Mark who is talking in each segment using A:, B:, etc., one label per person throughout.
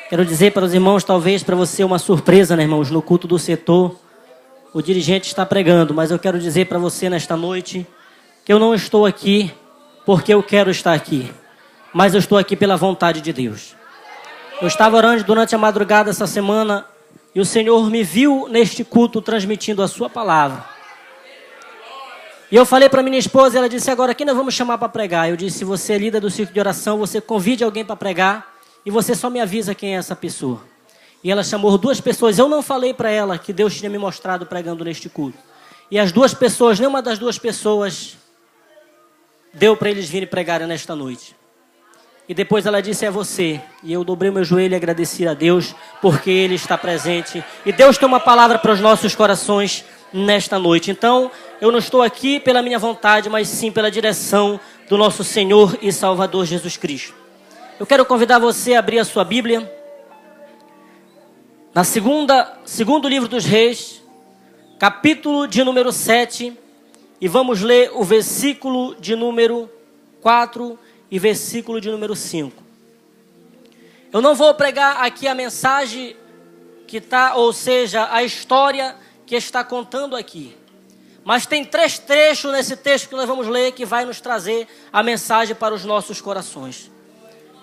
A: Quero dizer para os irmãos, talvez para você uma surpresa, né, irmãos? No culto do setor, o dirigente está pregando, mas eu quero dizer para você nesta noite que eu não estou aqui porque eu quero estar aqui, mas eu estou aqui pela vontade de Deus. Eu estava orando durante a madrugada essa semana e o Senhor me viu neste culto transmitindo a sua palavra. E eu falei para minha esposa, ela disse, agora quem nós vamos chamar para pregar? Eu disse, você é líder do círculo de oração, você convide alguém para pregar e você só me avisa quem é essa pessoa. E ela chamou 2 pessoas, eu não falei para ela que Deus tinha me mostrado pregando neste culto. E as 2 pessoas, nenhuma das 2 pessoas deu para eles virem pregarem nesta noite. E depois ela disse, é você. E eu dobrei meu joelho e agradeci a Deus, porque Ele está presente. E Deus tem uma palavra para os nossos corações nesta noite. Então, eu não estou aqui pela minha vontade, mas sim pela direção do nosso Senhor e Salvador Jesus Cristo. Eu quero convidar você a abrir a sua Bíblia. Na segundo livro dos Reis, capítulo de número 7. E vamos ler o versículo de número 4 e versículo de número 5. Eu não vou pregar aqui a mensagem que está, ou seja, a história que está contando aqui. Mas tem 3 trechos nesse texto que nós vamos ler que vai nos trazer a mensagem para os nossos corações.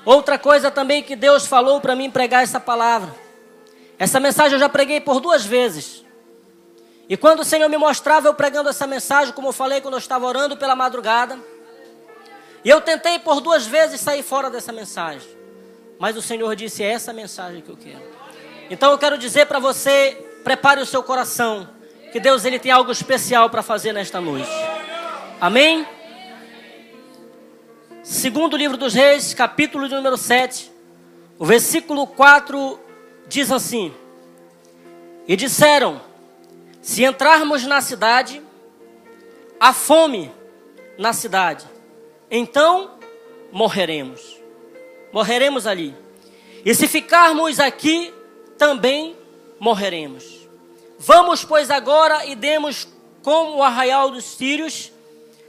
A: Outra coisa também que Deus falou para mim pregar essa palavra. Essa mensagem eu já preguei por 2 vezes. E quando o Senhor me mostrava eu pregando essa mensagem, como eu falei quando eu estava orando pela madrugada, e eu tentei por 2 vezes sair fora dessa mensagem. Mas o Senhor disse, é essa mensagem que eu quero. Então eu quero dizer para você, prepare o seu coração, que Deus ele tem algo especial para fazer nesta noite. Amém? Segundo livro dos Reis, capítulo de número 7, o versículo 4 diz assim: e disseram, se entrarmos na cidade, há fome na cidade, então morreremos. Morreremos ali. E se ficarmos aqui, também morreremos. Vamos, pois, agora e demos como o arraial dos sírios.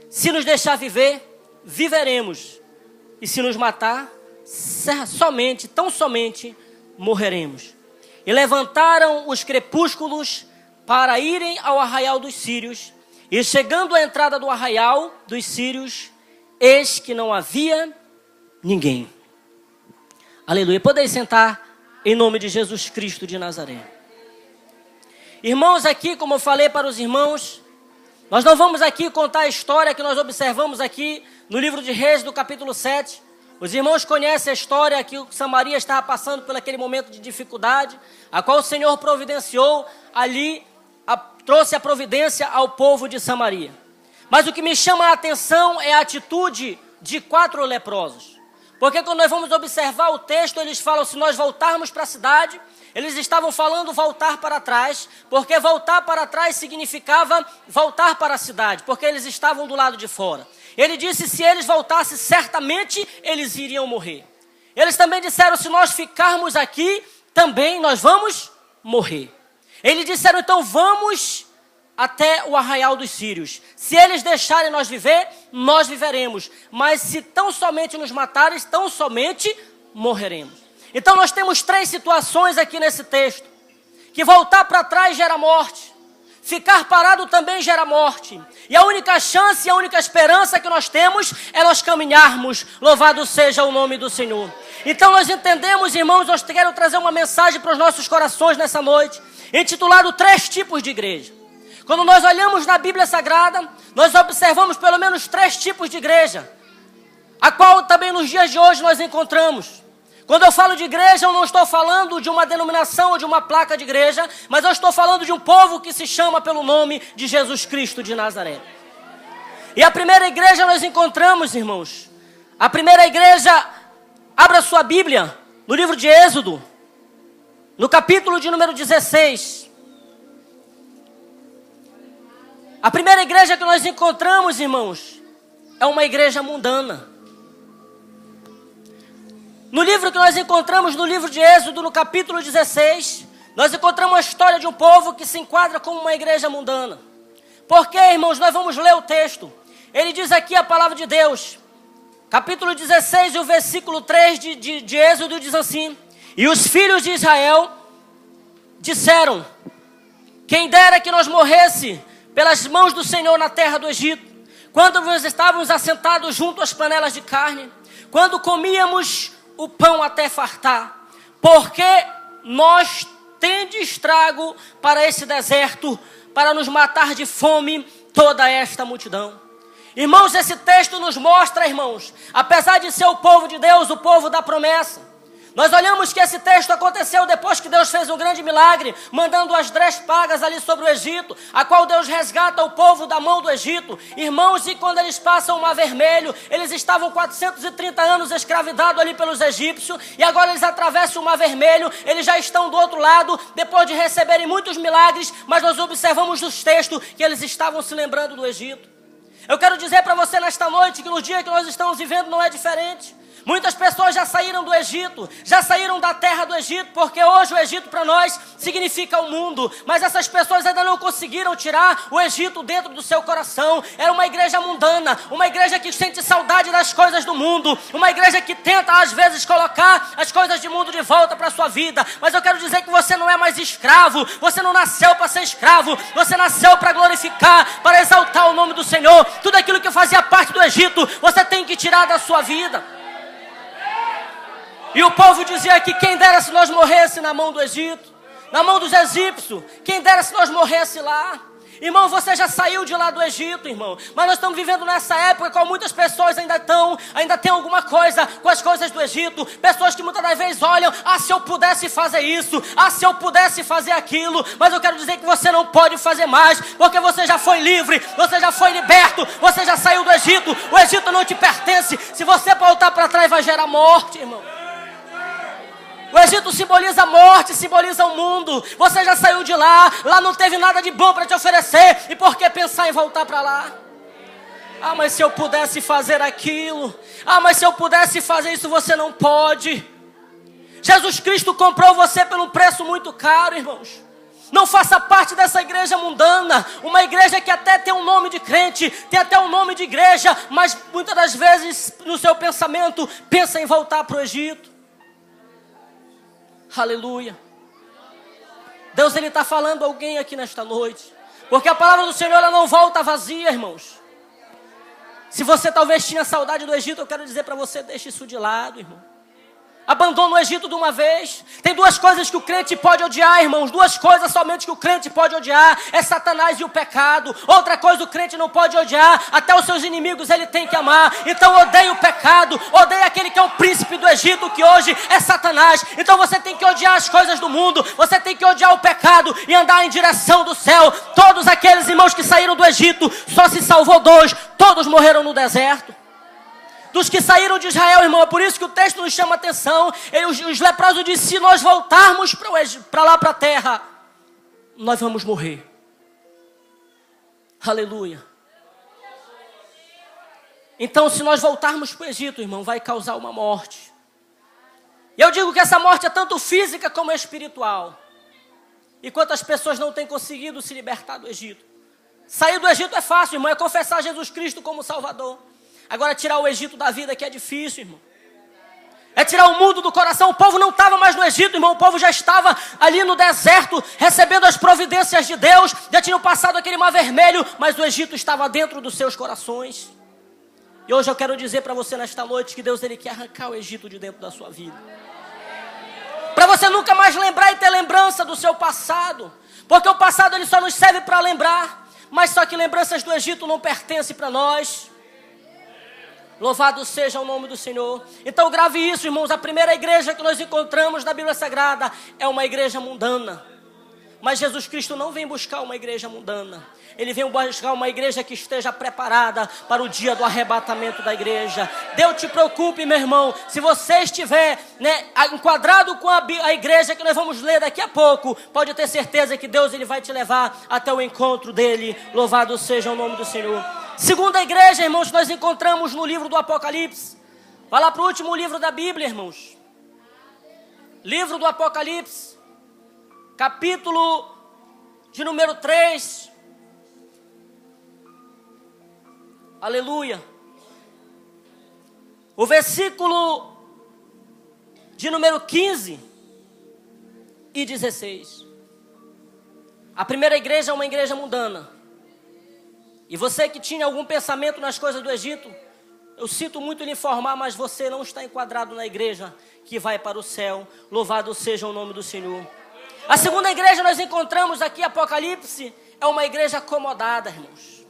A: Se nos deixar viver, viveremos. E se nos matar, somente, tão somente, morreremos. E levantaram os crepúsculos para irem ao arraial dos sírios. E chegando à entrada do arraial dos sírios, eis que não havia ninguém. Aleluia. Podeis sentar em nome de Jesus Cristo de Nazaré. Irmãos, aqui, como eu falei para os irmãos, nós não vamos aqui contar a história que nós observamos aqui no livro de Reis, do capítulo 7. Os irmãos conhecem a história que Samaria estava passando por aquele momento de dificuldade, a qual o Senhor providenciou ali, trouxe a providência ao povo de Samaria. Mas o que me chama a atenção é a atitude de 4 leprosos. Porque quando nós vamos observar o texto, eles falam, se nós voltarmos para a cidade, eles estavam falando voltar para trás, porque voltar para trás significava voltar para a cidade, porque eles estavam do lado de fora. Ele disse, se eles voltassem, certamente eles iriam morrer. Eles também disseram, se nós ficarmos aqui, também nós vamos morrer. Eles disseram, então vamos até o arraial dos sírios. Se eles deixarem nós viver, nós viveremos. Mas se tão somente nos matarem, tão somente morreremos. Então nós temos 3 situações aqui nesse texto. Que voltar para trás gera morte. Ficar parado também gera morte. E a única chance, a única esperança que nós temos é nós caminharmos. Louvado seja o nome do Senhor. Então nós entendemos, irmãos, nós queremos trazer uma mensagem para os nossos corações nessa noite, intitulado 3 tipos de igreja. Quando nós olhamos na Bíblia Sagrada, nós observamos pelo menos 3 tipos de igreja, a qual também nos dias de hoje nós encontramos. Quando eu falo de igreja, eu não estou falando de uma denominação ou de uma placa de igreja, mas eu estou falando de um povo que se chama pelo nome de Jesus Cristo de Nazaré. E a primeira igreja nós encontramos, irmãos, a primeira igreja, abra sua Bíblia, no livro de Êxodo, no capítulo de número 16. A primeira igreja que nós encontramos, irmãos, é uma igreja mundana. No livro que nós encontramos, no livro de Êxodo, no capítulo 16, nós encontramos a história de um povo que se enquadra como uma igreja mundana. Porque, irmãos, nós vamos ler o texto. Ele diz aqui a palavra de Deus, capítulo 16, e o versículo 3 de Êxodo diz assim: E os filhos de Israel disseram: quem dera que nós morresse pelas mãos do Senhor na terra do Egito, quando nós estávamos assentados junto às panelas de carne, quando comíamos o pão até fartar, porque nós tendes trago para esse deserto, para nos matar de fome toda esta multidão. Irmãos, esse texto nos mostra, irmãos, apesar de ser o povo de Deus, o povo da promessa, nós olhamos que esse texto aconteceu depois que Deus fez um grande milagre, mandando as 10 pragas ali sobre o Egito, a qual Deus resgata o povo da mão do Egito. Irmãos, e quando eles passam o Mar Vermelho, eles estavam 430 anos escravizados ali pelos egípcios, e agora eles atravessam o Mar Vermelho, eles já estão do outro lado, depois de receberem muitos milagres, mas nós observamos nos textos que eles estavam se lembrando do Egito. Eu quero dizer para você nesta noite que no dia que nós estamos vivendo não é diferente. Muitas pessoas já saíram do Egito, já saíram da terra do Egito, porque hoje o Egito para nós significa o mundo. Mas essas pessoas ainda não conseguiram tirar o Egito dentro do seu coração. Era uma igreja mundana, uma igreja que sente saudade das coisas do mundo, uma igreja que tenta às vezes colocar as coisas do mundo de volta para a sua vida. Mas eu quero dizer que você não é mais escravo, você não nasceu para ser escravo, você nasceu para glorificar, para exaltar o nome do Senhor. Tudo aquilo que fazia parte do Egito, você tem que tirar da sua vida. E o povo dizia que quem dera se nós morresse na mão do Egito, na mão dos egípcios, quem dera se nós morresse lá. Irmão, você já saiu de lá do Egito, irmão. Mas nós estamos vivendo nessa época com muitas pessoas ainda tem alguma coisa com as coisas do Egito. Pessoas que muitas das vezes olham: ah, se eu pudesse fazer isso, ah, se eu pudesse fazer aquilo. Mas eu quero dizer que você não pode fazer mais, porque você já foi livre, você já foi liberto, você já saiu do Egito. O Egito não te pertence. Se você voltar para trás, vai gerar morte, irmão. O Egito simboliza a morte, simboliza o mundo. Você já saiu de lá, lá não teve nada de bom para te oferecer. E por que pensar em voltar para lá? Ah, mas se eu pudesse fazer aquilo. Ah, mas se eu pudesse fazer isso, você não pode. Jesus Cristo comprou você por um preço muito caro, irmãos. Não faça parte dessa igreja mundana, uma igreja que até tem um nome de crente, tem até um nome de igreja, mas muitas das vezes no seu pensamento pensa em voltar para o Egito. Aleluia. Deus, Ele está falando a alguém aqui nesta noite. Porque a palavra do Senhor, ela não volta vazia, irmãos. Se você talvez tinha saudade do Egito, eu quero dizer para você: deixe isso de lado, irmão. Abandona o Egito de uma vez. Tem duas coisas que o crente pode odiar, irmãos. Duas coisas somente que o crente pode odiar: é Satanás e o pecado. Outra coisa o crente não pode odiar: até os seus inimigos ele tem que amar. Então odeie o pecado, odeie aquele que é o príncipe do Egito, que hoje é Satanás. Então você tem que odiar as coisas do mundo, você tem que odiar o pecado e andar em direção do céu. Todos aqueles irmãos que saíram do Egito, só se salvou 2, todos morreram no deserto. Dos que saíram de Israel, irmão, é por isso que o texto nos chama a atenção. Os leprosos disseram: se nós voltarmos para lá, para a terra, nós vamos morrer. Aleluia. Então, se nós voltarmos para o Egito, irmão, vai causar uma morte. E eu digo que essa morte é tanto física como espiritual. E quantas pessoas não têm conseguido se libertar do Egito? Sair do Egito é fácil, irmão, é confessar Jesus Cristo como Salvador. Agora tirar o Egito da vida que é difícil, irmão. É tirar o mundo do coração. O povo não estava mais no Egito, irmão. O povo já estava ali no deserto, recebendo as providências de Deus. Já tinham passado aquele Mar Vermelho, mas o Egito estava dentro dos seus corações. E hoje eu quero dizer para você nesta noite que Deus, Ele quer arrancar o Egito de dentro da sua vida. Para você nunca mais lembrar e ter lembrança do seu passado. Porque o passado ele só nos serve para lembrar. Mas só que lembranças do Egito não pertencem para nós. Louvado seja o nome do Senhor. Então grave isso, irmãos. A primeira igreja que nós encontramos na Bíblia Sagrada é uma igreja mundana. Mas Jesus Cristo não vem buscar uma igreja mundana. Ele vem buscar uma igreja que esteja preparada para o dia do arrebatamento da igreja. Deus te preocupe, meu irmão. Se você estiver enquadrado com a igreja que nós vamos ler daqui a pouco, pode ter certeza que Deus ele vai te levar até o encontro dele. Louvado seja o nome do Senhor. Segunda igreja, irmãos, nós encontramos no livro do Apocalipse. Vai lá para o último livro da Bíblia, irmãos. Livro do Apocalipse, capítulo de número 3. Aleluia. O versículo de número 15 e 16. A primeira igreja é uma igreja mundana. E você que tinha algum pensamento nas coisas do Egito, eu sinto muito lhe informar, mas você não está enquadrado na igreja que vai para o céu. Louvado seja o nome do Senhor. A segunda igreja nós encontramos aqui, Apocalipse, é uma igreja acomodada, irmãos.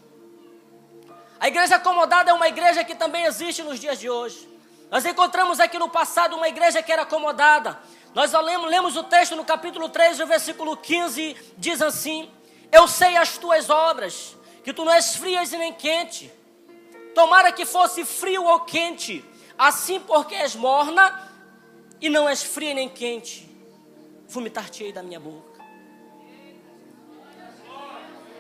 A: A igreja acomodada é uma igreja que também existe nos dias de hoje. Nós encontramos aqui no passado uma igreja que era acomodada. Nós lemos o texto no capítulo 3, no versículo 15, diz assim: eu sei as tuas obras, que tu não és frias e nem quente. Tomara que fosse frio ou quente, assim porque és morna e não és fria nem quente, vomitar-te-ei da minha boca.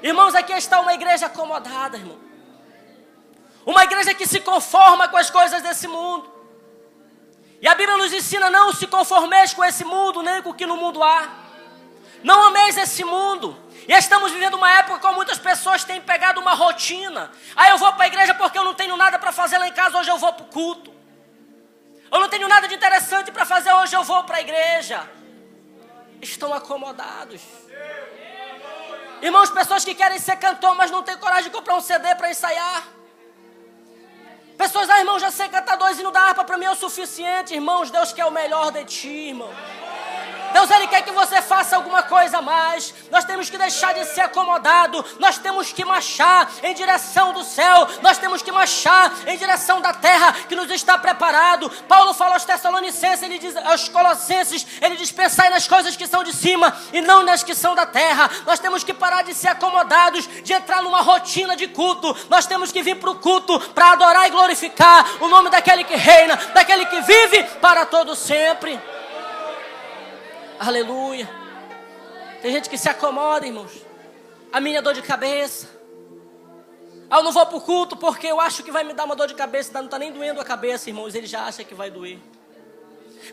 A: Irmãos, aqui está uma igreja acomodada, irmão. Uma igreja que se conforma com as coisas desse mundo. E a Bíblia nos ensina: não se conformeis com esse mundo, nem com o que no mundo há. Não ameis esse mundo. E estamos vivendo uma época com muitas pessoas têm pegado uma rotina. Eu vou para a igreja porque eu não tenho nada para fazer lá em casa, hoje eu vou para o culto. Eu não tenho nada de interessante para fazer, hoje eu vou para a igreja. Estão acomodados. Irmãos, pessoas que querem ser cantor, mas não têm coragem de comprar um CD para ensaiar. Pessoas, irmão, já sei cantar 2 hinos da harpa, para mim é o suficiente. Irmãos, Deus quer o melhor de ti, irmão. Deus, Ele quer que você faça alguma coisa a mais. Nós temos que deixar de ser acomodado. Nós temos que marchar em direção do céu. Nós temos que marchar em direção da terra que nos está preparado. Paulo fala aos Tessalonicenses, ele diz aos Colossenses, ele diz: pensai nas coisas que são de cima e não nas que são da terra. Nós temos que parar de ser acomodados, de entrar numa rotina de culto. Nós temos que vir para o culto para adorar e glorificar o nome daquele que reina, daquele que vive para todo sempre. Aleluia. Tem gente que se acomoda, irmãos. A minha dor de cabeça. Eu não vou para o culto porque eu acho que vai me dar uma dor de cabeça. Não está nem doendo a cabeça, irmãos. Ele já acha que vai doer.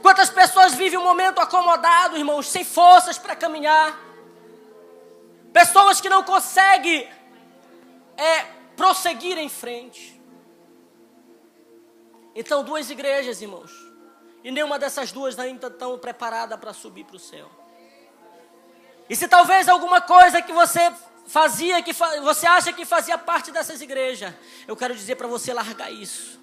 A: Quantas pessoas vivem um momento acomodado, irmãos, sem forças para caminhar. Pessoas que não conseguem prosseguir em frente. Então, 2 igrejas, irmãos. E nenhuma dessas duas ainda estão preparadas para subir para o céu. E se talvez alguma coisa que você fazia, você acha que fazia parte dessas igrejas, eu quero dizer para você largar isso.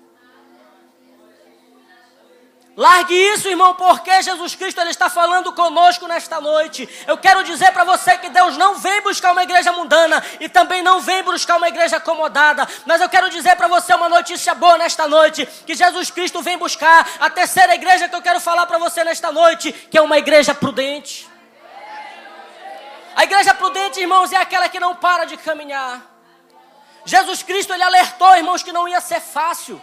A: Largue isso, irmão, porque Jesus Cristo Ele está falando conosco nesta noite. Eu quero dizer para você que Deus não vem buscar uma igreja mundana e também não vem buscar uma igreja acomodada. Mas eu quero dizer para você uma notícia boa nesta noite, que Jesus Cristo vem buscar a terceira igreja que eu quero falar para você nesta noite, que é uma igreja prudente. A igreja prudente, irmãos, é aquela que não para de caminhar. Jesus Cristo, Ele alertou, irmãos, que não ia ser fácil.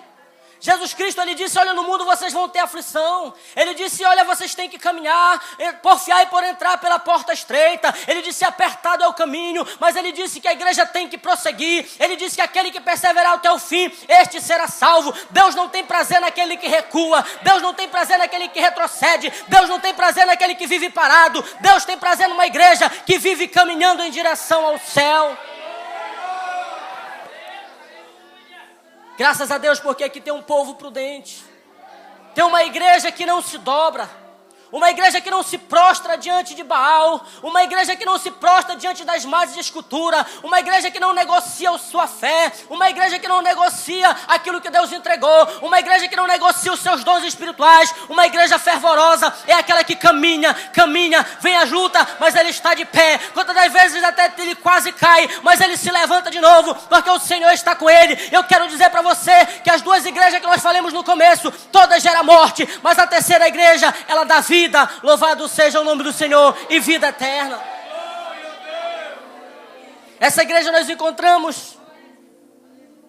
A: Jesus Cristo, Ele disse: olha, no mundo vocês vão ter aflição. Ele disse: olha, vocês têm que caminhar, porfiar e por entrar pela porta estreita. Ele disse: apertado é o caminho. Mas Ele disse que a igreja tem que prosseguir. Ele disse que aquele que perseverar até o fim, este será salvo. Deus não tem prazer naquele que recua. Deus não tem prazer naquele que retrocede. Deus não tem prazer naquele que vive parado. Deus tem prazer numa igreja que vive caminhando em direção ao céu. Graças a Deus, porque aqui tem um povo prudente. Tem uma igreja que não se dobra. Uma igreja que não se prostra diante de Baal. Uma igreja que não se prostra diante das imagens de escultura. Uma igreja que não negocia a sua fé. Uma igreja que não negocia aquilo que Deus entregou. Uma igreja que não negocia os seus dons espirituais. Uma igreja fervorosa é aquela que caminha, vem às lutas, mas ele está de pé. Quantas das vezes até ele quase cai, mas ele se levanta de novo, porque o Senhor está com ele. Eu quero dizer para você que as 2 igrejas que nós falamos no começo, todas geram morte, mas a terceira igreja, ela dá vida. Louvado seja o nome do Senhor, e vida eterna. Essa igreja nós encontramos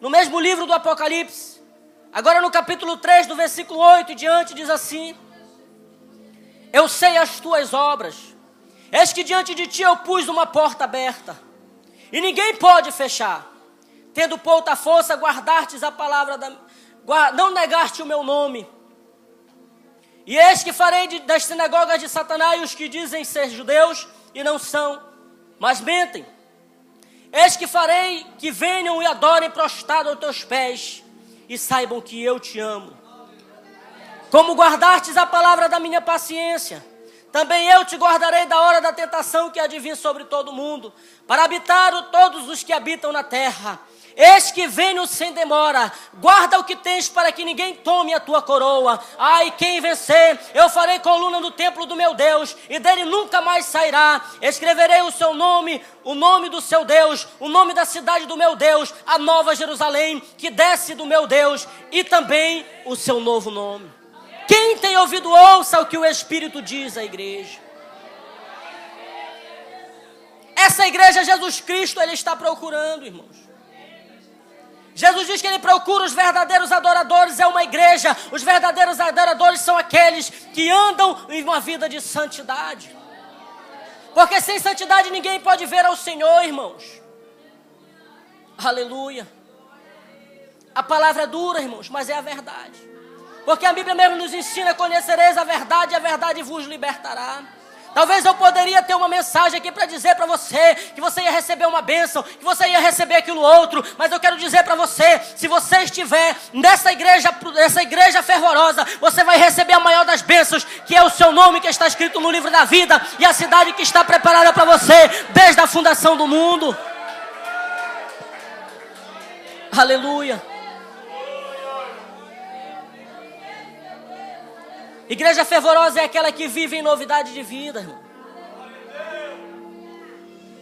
A: no mesmo livro do Apocalipse. Agora no capítulo 3, do versículo 8 e diante, diz assim: eu sei as tuas obras. Eis que diante de ti eu pus uma porta aberta, e ninguém pode fechar. Tendo pouca força, guardastes a palavra não negaste o meu nome. E eis que farei das sinagogas de Satanás os que dizem ser judeus e não são, mas mentem. Eis que farei que venham e adorem prostrado aos teus pés, e saibam que eu te amo. Como guardastes a palavra da minha paciência, também eu te guardarei da hora da tentação que há de vir sobre todo mundo, para habitar todos os que habitam na terra. Eis que venho sem demora, guarda o que tens para que ninguém tome a tua coroa. Ai, quem vencer, eu farei coluna no templo do meu Deus, e dele nunca mais sairá. Escreverei o seu nome, o nome do seu Deus, o nome da cidade do meu Deus, a nova Jerusalém, que desce do meu Deus, e também o seu novo nome. Quem tem ouvido, ouça o que o Espírito diz à igreja. Essa igreja, Jesus Cristo, Ele está procurando, irmãos. Jesus diz que Ele procura os verdadeiros adoradores, é uma igreja. Os verdadeiros adoradores são aqueles que andam em uma vida de santidade. Porque sem santidade ninguém pode ver ao Senhor, irmãos. Aleluia. A palavra é dura, irmãos, mas é a verdade. Porque a Bíblia mesmo nos ensina: conhecereis a verdade vos libertará. Talvez eu poderia ter uma mensagem aqui para dizer para você que você ia receber uma bênção, que você ia receber aquilo outro, mas eu quero dizer para você, se você estiver nessa igreja fervorosa, você vai receber a maior das bênçãos, que é o seu nome que está escrito no livro da vida, e a cidade que está preparada para você desde a fundação do mundo. Aleluia. Igreja fervorosa é aquela que vive em novidade de vida, irmão.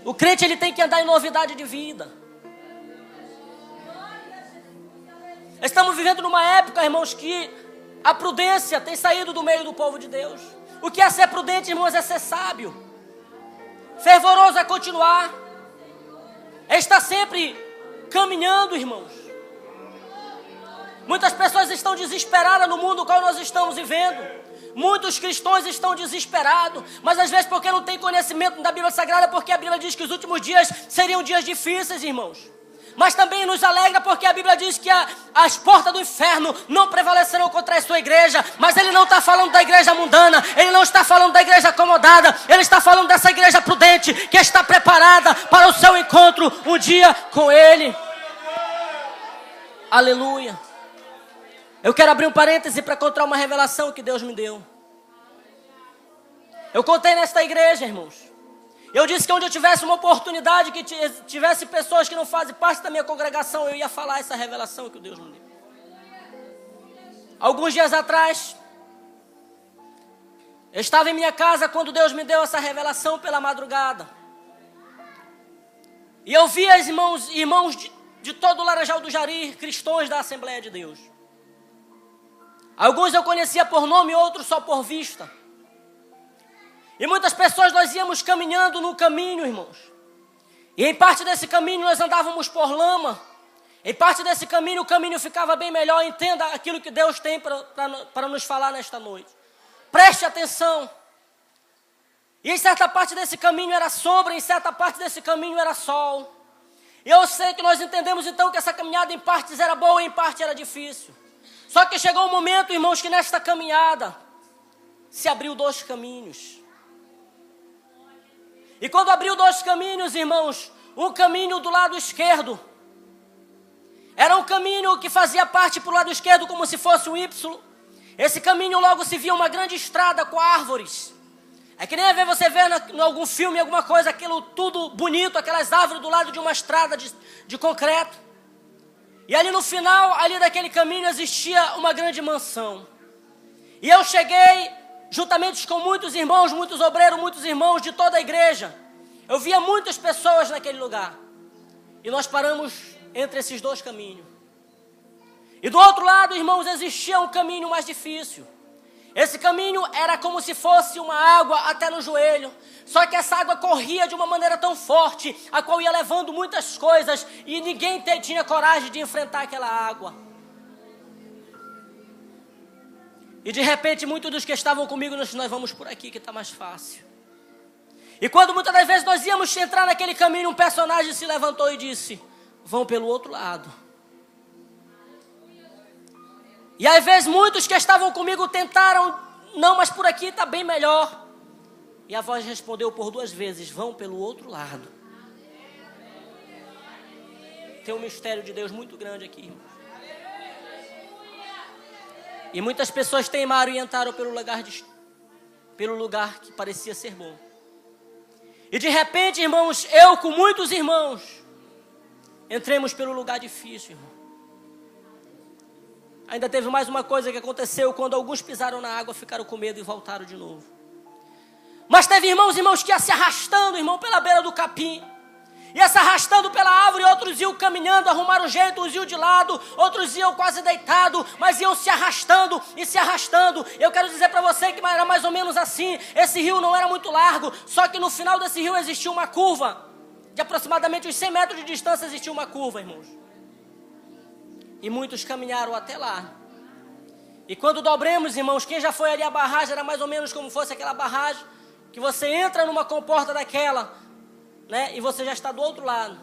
A: O crente, ele tem que andar em novidade de vida. Estamos vivendo numa época, irmãos, que a prudência tem saído do meio do povo de Deus. O que é ser prudente, irmãos, é ser sábio. Fervoroso é continuar. É estar sempre caminhando, irmãos. Muitas pessoas estão desesperadas no mundo no qual nós estamos vivendo. Muitos cristãos estão desesperados, mas às vezes porque não tem conhecimento da Bíblia Sagrada, porque a Bíblia diz que os últimos dias seriam dias difíceis, irmãos. Mas também nos alegra porque a Bíblia diz que as portas do inferno não prevalecerão contra a sua igreja. Mas Ele não está falando da igreja mundana, Ele não está falando da igreja acomodada, Ele está falando dessa igreja prudente, que está preparada para o seu encontro um dia com Ele. Aleluia. Eu quero abrir um parêntese para contar uma revelação que Deus me deu. Eu contei nesta igreja, irmãos. Eu disse que onde eu tivesse uma oportunidade, que tivesse pessoas que não fazem parte da minha congregação, eu ia falar essa revelação que Deus me deu. Alguns dias atrás, eu estava em minha casa quando Deus me deu essa revelação pela madrugada. E eu vi irmãos de todo o Laranjal do Jari, cristãos da Assembleia de Deus. Alguns eu conhecia por nome, outros só por vista. E muitas pessoas nós íamos caminhando no caminho, irmãos. E em parte desse caminho nós andávamos por lama. Em parte desse caminho o caminho ficava bem melhor. Entenda aquilo que Deus tem para nos falar nesta noite. Preste atenção. E em certa parte desse caminho era sombra, em certa parte desse caminho era sol. E eu sei que nós entendemos então que essa caminhada em partes era boa e em parte era difícil. Só que chegou um momento, irmãos, que nesta caminhada se abriu 2 caminhos. E quando abriu 2 caminhos, irmãos, um caminho do lado esquerdo. Era um caminho que fazia parte para o lado esquerdo como se fosse um Y. Esse caminho logo se via uma grande estrada com árvores. É que nem às vezes você vê em algum filme, alguma coisa, aquilo tudo bonito, aquelas árvores do lado de uma estrada de concreto. E ali no final, ali daquele caminho, existia uma grande mansão. E eu cheguei, juntamente com muitos irmãos, muitos obreiros, muitos irmãos de toda a igreja. Eu via muitas pessoas naquele lugar. E nós paramos entre esses 2 caminhos. E do outro lado, irmãos, existia um caminho mais difícil. Esse caminho era como se fosse uma água até no joelho. Só que essa água corria de uma maneira tão forte, a qual ia levando muitas coisas, e ninguém tinha coragem de enfrentar aquela água. E de repente, muitos dos que estavam comigo, nós vamos por aqui que está mais fácil. E quando muitas das vezes nós íamos entrar naquele caminho, um personagem se levantou e disse: vão pelo outro lado. E às vezes muitos que estavam comigo tentaram: não, mas por aqui está bem melhor. E a voz respondeu por 2 vezes: vão pelo outro lado. Tem um mistério de Deus muito grande aqui, irmãos. E muitas pessoas teimaram e entraram pelo lugar pelo lugar que parecia ser bom. E de repente, irmãos, eu com muitos irmãos, entremos pelo lugar difícil, irmão. Ainda teve mais uma coisa que aconteceu, quando alguns pisaram na água, ficaram com medo e voltaram de novo. Mas teve irmãos que iam se arrastando, irmão, pela beira do capim. Ia se arrastando pela árvore, outros iam caminhando, arrumaram jeito, uns iam de lado, outros iam quase deitados, mas iam se arrastando e se arrastando. Eu quero dizer para você que era mais ou menos assim. Esse rio não era muito largo, só que no final desse rio existia uma curva. De aproximadamente uns 100 metros de distância existia uma curva, irmãos. E muitos caminharam até lá. E quando dobremos, irmãos, quem já foi ali a barragem, era mais ou menos como fosse aquela barragem, que você entra numa comporta daquela, né? E você já está do outro lado.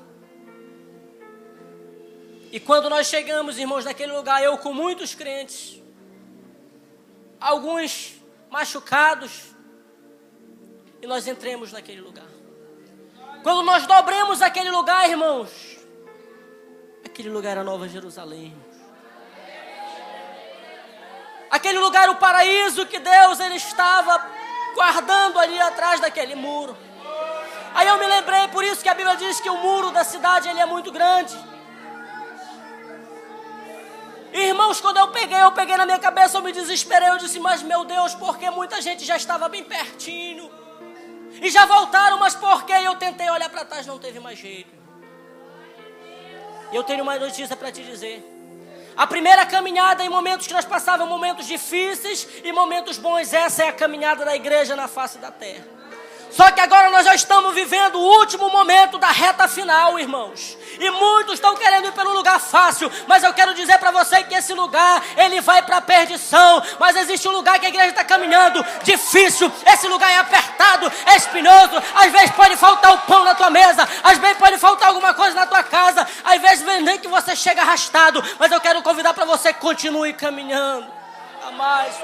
A: E quando nós chegamos, irmãos, naquele lugar, eu com muitos crentes, alguns machucados, e nós entremos naquele lugar. Quando nós dobremos aquele lugar, irmãos, aquele lugar era Nova Jerusalém, irmãos. Aquele lugar era o paraíso que Deus, Ele estava guardando ali atrás daquele muro. Aí eu me lembrei, por isso que a Bíblia diz que o muro da cidade, ele é muito grande. Irmãos, quando eu peguei na minha cabeça, eu me desesperei, eu disse, mas meu Deus, porque muita gente já estava bem pertinho, e já voltaram, mas por que? Eu tentei olhar para trás, não teve mais jeito. E eu tenho uma notícia para te dizer. A primeira caminhada, em momentos que nós passávamos, momentos difíceis e momentos bons, essa é a caminhada da igreja na face da terra. Só que agora nós já estamos vivendo o último momento da reta final, irmãos. E muitos estão querendo ir pelo lugar fácil, mas eu quero dizer para você que esse lugar, ele vai para a perdição. Mas existe um lugar que a igreja está caminhando, difícil, esse lugar é apertado, é espinhoso. Às vezes pode faltar o pão na tua mesa, às vezes pode faltar alguma coisa na tua casa, às vezes nem que você chega arrastado. Mas eu quero convidar para você que continue caminhando. A mais,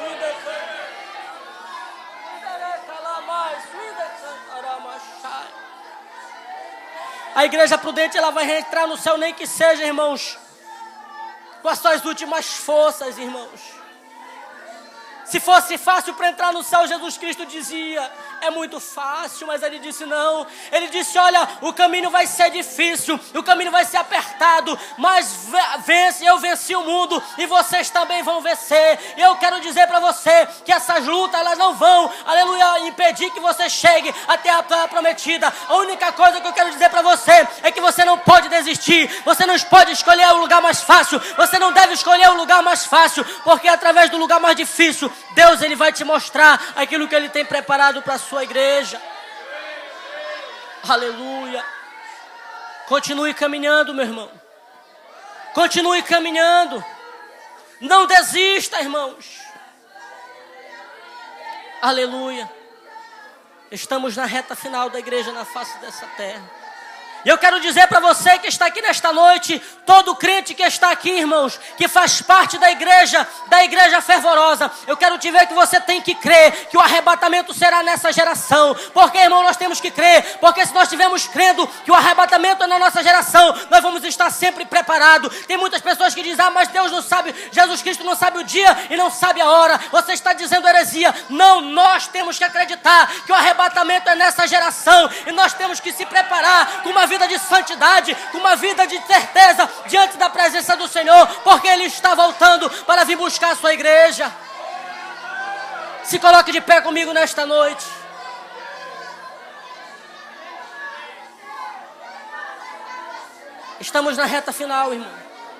A: a igreja prudente, ela vai entrar no céu, nem que seja, irmãos, com as suas últimas forças, irmãos. Se fosse fácil para entrar no céu, Jesus Cristo dizia, é muito fácil, mas Ele disse não. Ele disse, olha, o caminho vai ser difícil, o caminho vai ser apertado, mas eu venci o mundo e vocês também vão vencer. E eu quero dizer para você que essas lutas, elas não vão, aleluia, impedir que você chegue até a terra prometida. A única coisa que eu quero dizer para você é que você não pode desistir, você não pode escolher o lugar mais fácil, você não deve escolher o lugar mais fácil, porque através do lugar mais difícil, Deus, Ele vai te mostrar aquilo que Ele tem preparado para a sua igreja. Aleluia. Continue caminhando, meu irmão. Continue caminhando. Não desista, irmãos. Aleluia. Estamos na reta final da igreja na face dessa terra. E eu quero dizer para você que está aqui nesta noite, todo crente que está aqui, irmãos, que faz parte da igreja fervorosa, eu quero te ver que você tem que crer que o arrebatamento será nessa geração. Porque, irmão, nós temos que crer, porque se nós estivermos crendo que o arrebatamento é na nossa geração, nós vamos estar sempre preparados. Tem muitas pessoas que dizem, mas Deus não sabe, Jesus Cristo não sabe o dia e não sabe a hora. Você está dizendo heresia. Não, nós temos que acreditar que o arrebatamento é nessa geração e nós temos que se preparar com uma vida de santidade, com uma vida de certeza diante da presença do Senhor, porque Ele está voltando para vir buscar a sua igreja. Se coloque de pé comigo nesta noite. Estamos na reta final, irmão.